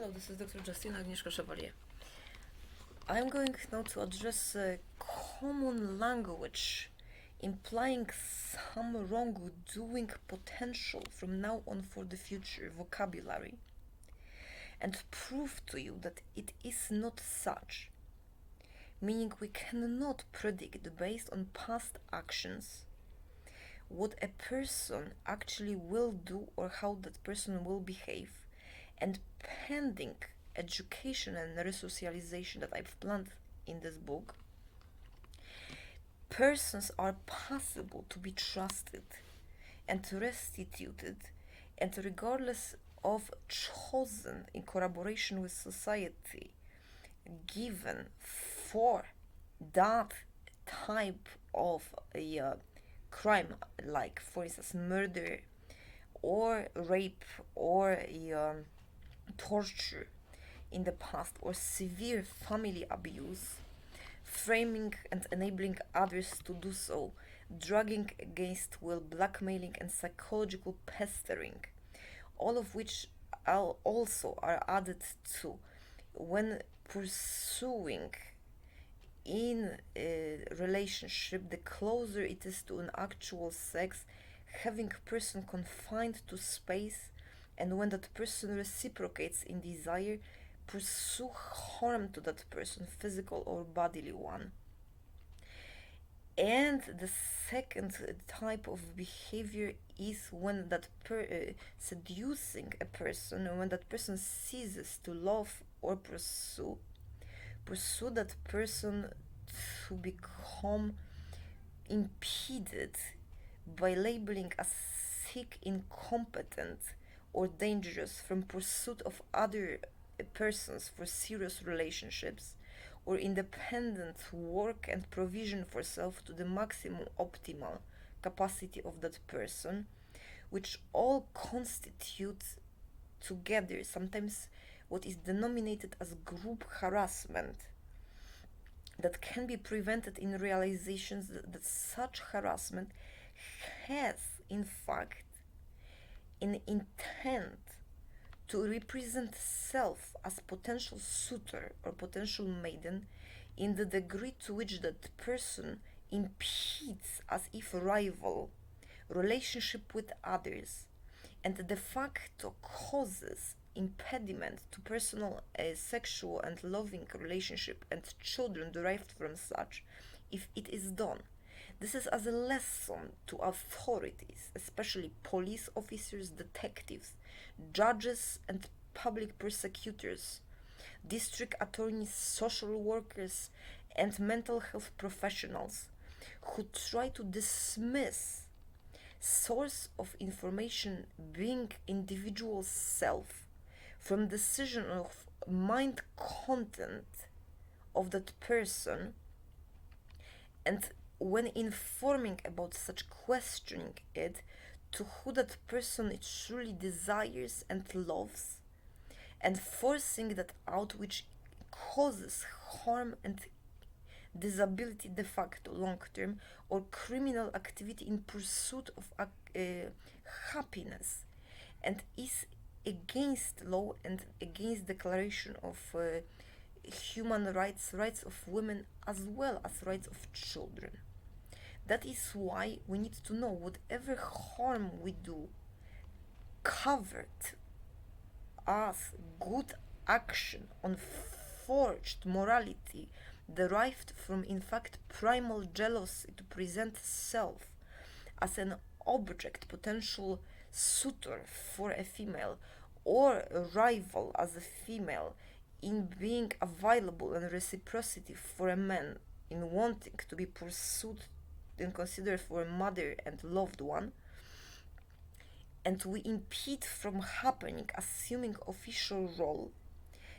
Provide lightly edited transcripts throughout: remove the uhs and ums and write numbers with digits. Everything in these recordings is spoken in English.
Hello, this is Dr. Justina Agnieszka Chevallier. I'm going now to address common language implying some wrongdoing potential from now on for the future vocabulary and prove to you that it is not such, meaning we cannot predict based on past actions what a person actually will do or how that person will behave, and pending education and resocialization that I've planned in this book, persons are possible to be trusted and restituted, and regardless of chosen in collaboration with society, given for that type of a crime, like for instance murder or rape or torture in the past, or severe family abuse, framing and enabling others to do so, drugging against will, blackmailing, and psychological pestering, all of which also are added to when pursuing in a relationship. The closer it is to an actual sex, having a person confined to space, and when that person reciprocates in desire, pursue harm to that person, physical or bodily one. And the second type of behavior is when seducing a person, when that person ceases to love or pursue that person to become impeded by labeling as sick, incompetent, or dangerous from pursuit of other persons for serious relationships, or independent work and provision for self to the maximum optimal capacity of that person, which all constitute together sometimes what is denominated as group harassment, that can be prevented in realizations that such harassment has in fact an intent to represent self as potential suitor or potential maiden, in the degree to which that person impedes, as if rival, relationship with others, and de facto causes impediment to personal sexual and loving relationship and children derived from such, if it is done. This is as a lesson to authorities, especially police officers, detectives, judges and public prosecutors, district attorneys, social workers, and mental health professionals who try to dismiss source of information being individual self from decision of mind content of that person, and when informing about such, questioning it to who that person it truly desires and loves, and forcing that out, which causes harm and disability de facto long term, or criminal activity in pursuit of happiness, and is against law and against declaration of human rights, rights of women, as well as rights of children. That is why we need to know whatever harm we do covered as good action on forged morality derived from in fact primal jealousy to present self as an object, potential suitor for a female, or a rival as a female in being available, and reciprocity for a man in wanting to be pursued and considered for a mother and loved one, and we impede from happening, assuming official role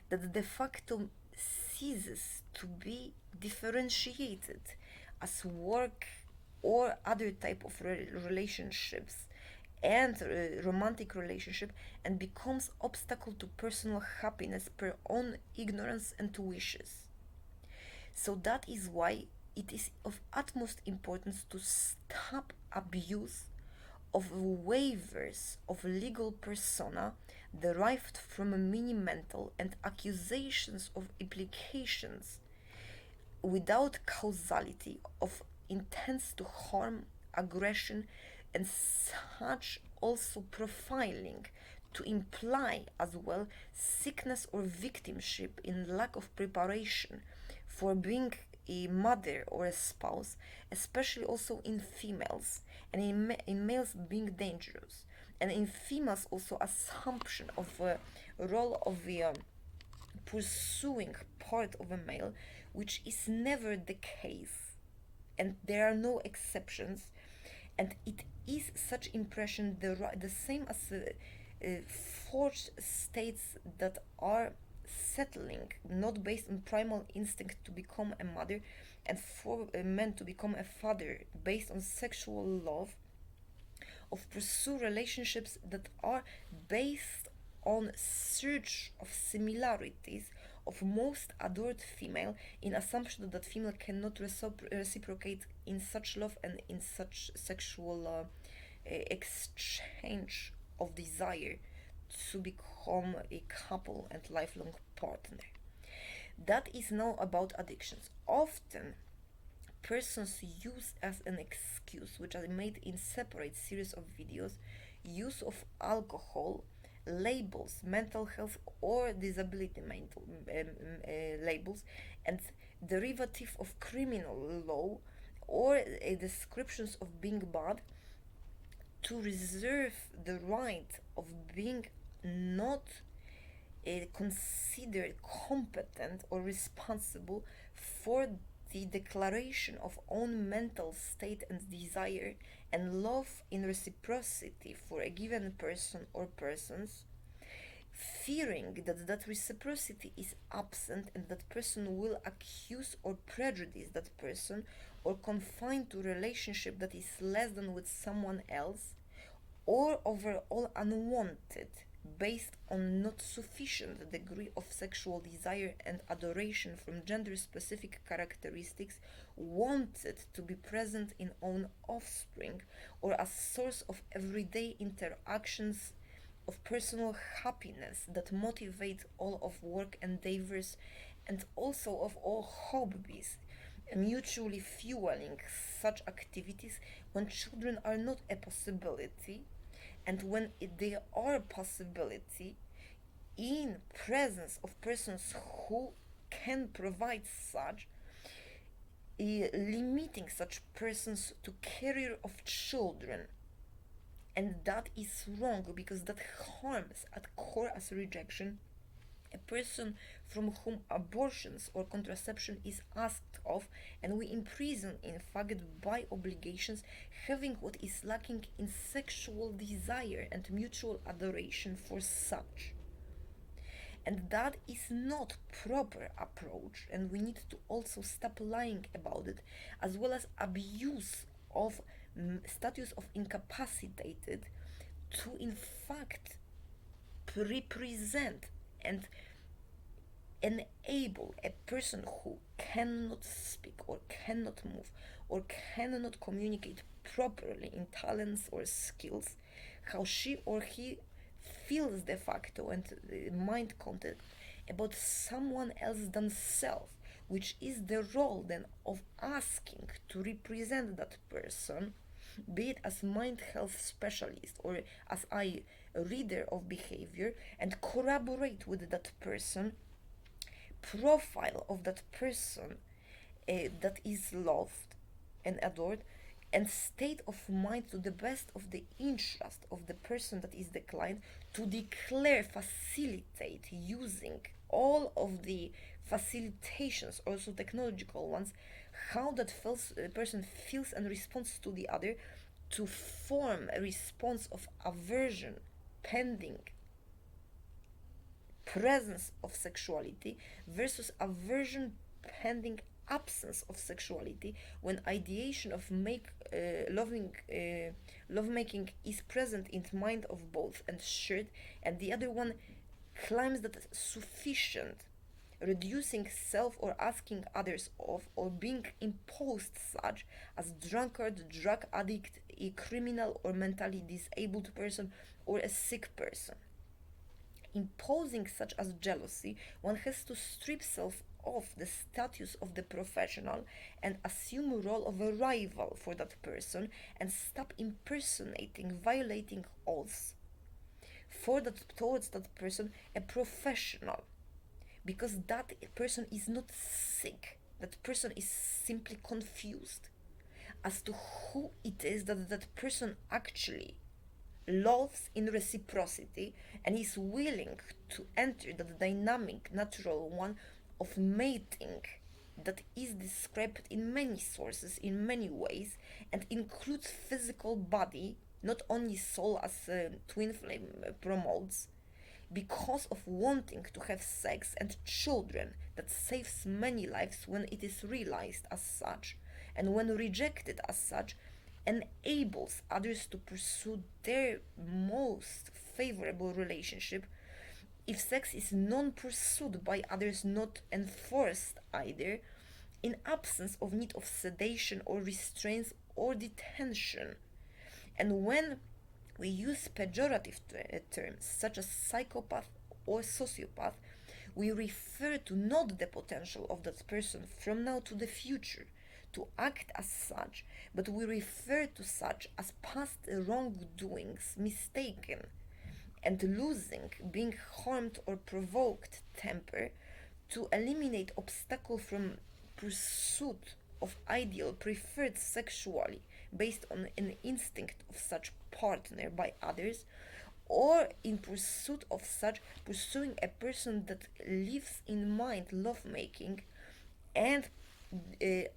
that de facto ceases to be differentiated as work or other type of relationships and romantic relationship, and becomes obstacle to personal happiness per own ignorance and wishes. So that is why it is of utmost importance to stop abuse of waivers of legal persona derived from mini-mental and accusations of implications without causality of intents to harm, aggression, and such also profiling to imply as well sickness or victimship in lack of preparation for being a mother or a spouse, especially also in females, and in males being dangerous, and in females also assumption of a role of the pursuing part of a male, which is never the case, and there are no exceptions, and it is such impression the same as forged states that are settling not based on primal instinct to become a mother and for a man to become a father based on sexual love of pursue relationships that are based on search of similarities of most adored female in assumption that female cannot reciprocate in such love and in such sexual exchange of desire to become a couple and lifelong partner. That is now about addictions. Often persons use as an excuse, which are made in separate series of videos, use of alcohol, labels, mental health or disability labels, and derivative of criminal law or descriptions of being bad to reserve the right of being not considered competent or responsible for the declaration of own mental state and desire and love in reciprocity for a given person or persons, fearing that that reciprocity is absent and that person will accuse or prejudice that person or confine to relationship that is less than with someone else, or overall unwanted based on not sufficient degree of sexual desire and adoration from gender specific characteristics wanted to be present in own offspring or as source of everyday interactions of personal happiness that motivate all of work endeavors and also of all hobbies, mutually fueling such activities when children are not a possibility, and when they are a possibility in presence of persons who can provide such, limiting such persons to carrier of children, and that is wrong because that harms at core as rejection a person from whom abortions or contraception is asked of, and we imprison in fact by obligations having what is lacking in sexual desire and mutual adoration for such. And that is not proper approach, and we need to also stop lying about it, as well as abuse of status of incapacitated to in fact represent and enable a person who cannot speak or cannot move or cannot communicate properly in talents or skills, how she or he feels de facto and mind contact about someone else than self, which is the role then of asking to represent that person, be it as mind health specialist or as a reader of behavior, and corroborate with that person profile of that person that is loved and adored, and state of mind to the best of the interest of the person that is the client to declare, facilitate using all of the facilitations, also technological ones, how that person feels and responds to the other, to form a response of aversion pending presence of sexuality versus aversion pending absence of sexuality, when ideation of lovemaking is present in the mind of both and shared, and the other one claims that sufficient reducing self or asking others off, or being imposed such as drunkard, drug addict, a criminal or mentally disabled person, or a sick person. Imposing such as jealousy, one has to strip self of the status of the professional and assume a role of a rival for that person and stop impersonating, violating oaths for that towards that person a professional, because that person is not sick, that person is simply confused as to who it is that that person actually loves in reciprocity and is willing to enter that dynamic natural one of mating that is described in many sources in many ways and includes physical body, not only soul as twin flame promotes, because of wanting to have sex and children that saves many lives when it is realized as such, and when rejected as such, enables others to pursue their most favorable relationship. If sex is non pursued by others, not enforced either, in absence of need of sedation or restraints or detention. And when we use pejorative terms such as psychopath or sociopath, we refer to not the potential of that person from now to the future to act as such, but we refer to such as past wrongdoings mistaken and losing, being harmed or provoked temper, to eliminate obstacle from pursuit of ideal preferred sexually based on an instinct of such partner by others, or in pursuit of such pursuing a person that lives in mind lovemaking and uh,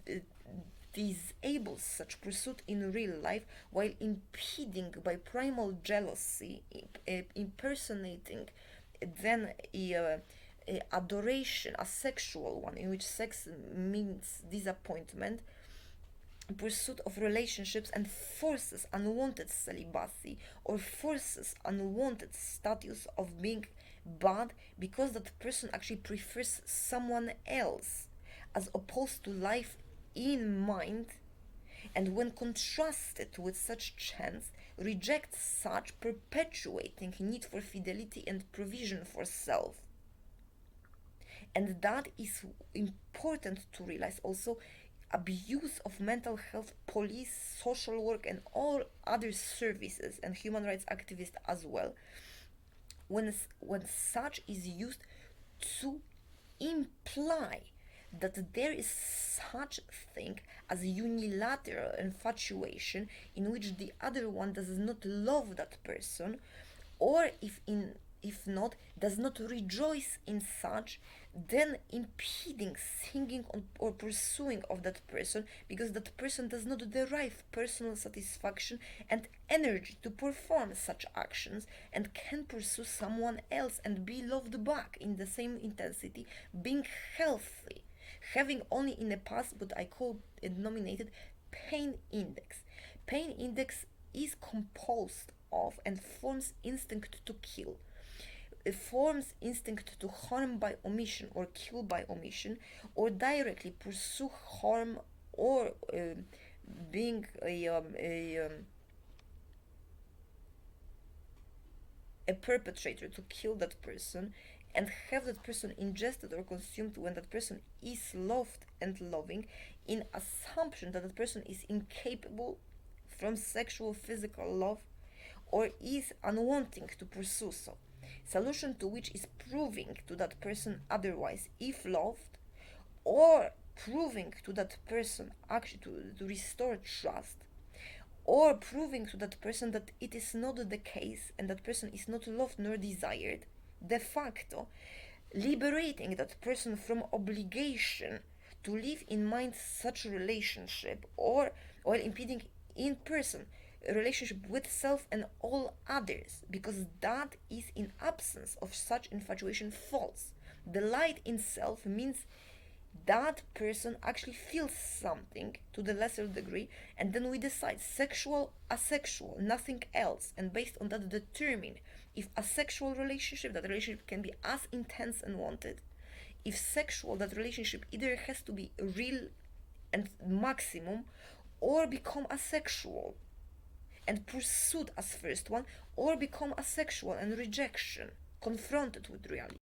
uh, disables such pursuit in real life while impeding by primal jealousy, impersonating then a adoration, a sexual one, in which sex means disappointment, pursuit of relationships, and forces unwanted celibacy or forces unwanted status of being bad because that person actually prefers someone else as opposed to life in mind, and when contrasted with such chance rejects such perpetuating need for fidelity and provision for self. And that is important to realize also. Abuse of mental health, police, social work, and all other services and human rights activists as well, when such is used to imply that there is such thing as unilateral infatuation in which the other one does not love that person, or if not does not rejoice in such, then impeding singing on, or pursuing of that person because that person does not derive personal satisfaction and energy to perform such actions and can pursue someone else and be loved back in the same intensity, being healthy, having only in the past what I call it nominated pain index. Pain index is composed of and forms instinct to kill. It forms instinct to harm by omission or kill by omission, or directly pursue harm, or being a perpetrator to kill that person and have that person ingested or consumed when that person is loved and loving, in assumption that that person is incapable from sexual physical love or is unwanting to pursue so. Solution to which is proving to that person otherwise if loved, or proving to that person actually to restore trust, or proving to that person that it is not the case and that person is not loved nor desired, de facto liberating that person from obligation to live in mind such relationship, or while impeding in person a relationship with self and all others, because that is in absence of such infatuation false. The light in self means that person actually feels something to the lesser degree, and then we decide sexual, asexual, nothing else, and based on that determine if a sexual relationship, that relationship can be as intense and wanted, if sexual, that relationship either has to be real and maximum, or become asexual and pursued as first one, or become asexual and rejection, confronted with reality.